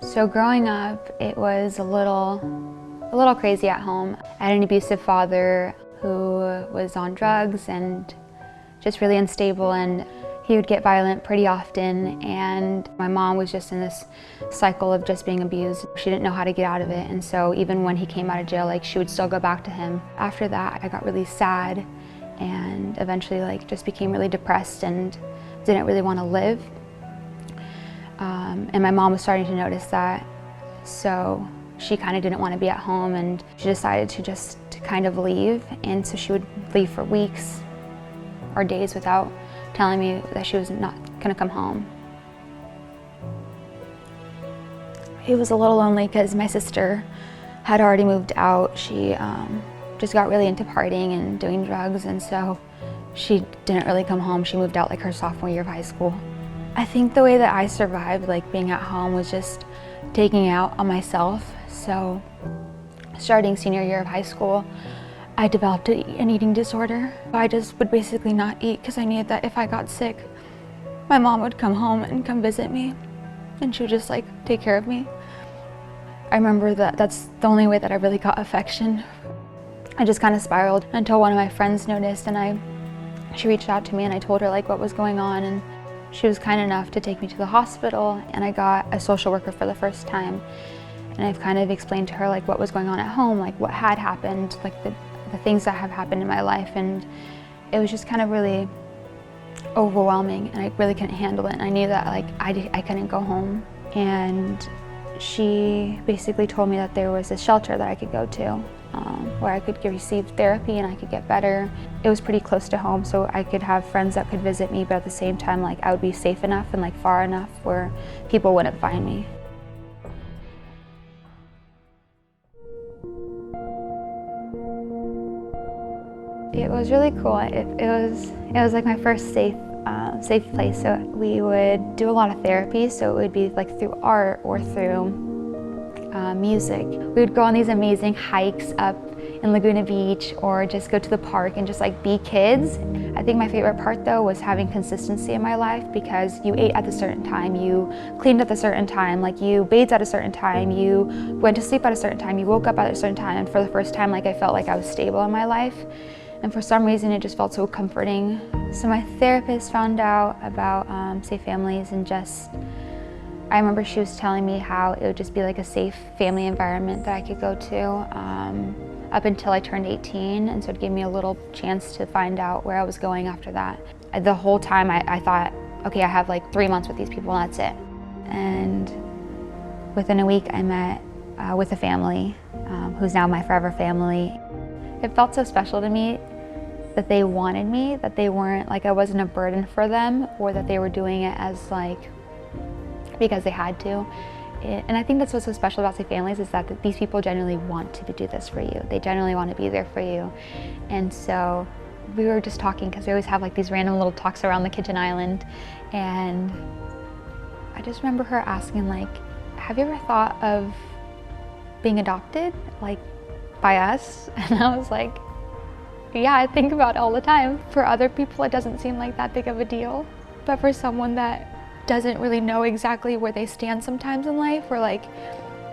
So growing up, it was a little crazy at home. I had an abusive father who was on drugs and just really unstable, and he would get violent pretty often, and my mom was just in this cycle of just being abused. She didn't know how to get out of it, and so even when he came out of jail, she would still go back to him. After that, I got really sad and eventually just became really depressed and didn't really want to live. And my mom was starting to notice that, so she kind of didn't want to be at home, and she decided to kind of leave. And so she would leave for weeks or days without telling me that she was not going to come home. It was a little lonely because my sister had already moved out. She just got really into partying and doing drugs, and so she didn't really come home. She moved out her sophomore year of high school. I think the way that I survived being at home was just taking it out on myself. So starting senior year of high school, I developed an eating disorder. I just would basically not eat because I knew that if I got sick, my mom would come home and come visit me, and she would just take care of me. I remember that that's the only way that I really got affection. I just kind of spiraled until one of my friends noticed, and she reached out to me, and I told her what was going on, and she was kind enough to take me to the hospital, and I got a social worker for the first time. And I've kind of explained to her what was going on at home, what had happened, the things that have happened in my life, and it was just kind of really overwhelming, and I really couldn't handle it, and I knew that I couldn't go home. And she basically told me that there was a shelter that I could go to where I could receive therapy and I could get better. It was pretty close to home, so I could have friends that could visit me, but at the same time I would be safe enough and far enough where people wouldn't find me. It was really cool. It was my first safe place. So we would do a lot of therapy. So it would be through art or through music. We would go on these amazing hikes up in Laguna Beach, or just go to the park and just be kids. I think my favorite part though was having consistency in my life, because you ate at a certain time, you cleaned at a certain time, you bathed at a certain time, you went to sleep at a certain time, you woke up at a certain time, and for the first time I felt like I was stable in my life. And for some reason it just felt so comforting. So my therapist found out about safe families, and I remember she was telling me how it would just be a safe family environment that I could go to up until I turned 18, and so it gave me a little chance to find out where I was going after that. The whole time I thought, okay, I have 3 months with these people and that's it. And within a week I met with a family who's now my forever family. It felt so special to me that they wanted me, that they weren't I wasn't a burden for them, or that they were doing it as because they had to. And I think that's what's so special about safe families, is that these people genuinely want to do this for you. They genuinely want to be there for you. And so we were just talking, because we always have these random little talks around the kitchen island, and I just remember her asking have you ever thought of being adopted by us? And I was like, yeah, I think about it all the time. For other people it doesn't seem like that big of a deal, but for someone that doesn't really know exactly where they stand sometimes in life, or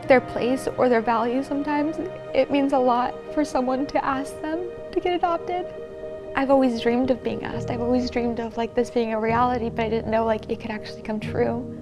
their place or their value sometimes, it means a lot for someone to ask them to get adopted. I've always dreamed of being asked. I've always dreamed of this being a reality, but I didn't know it could actually come true.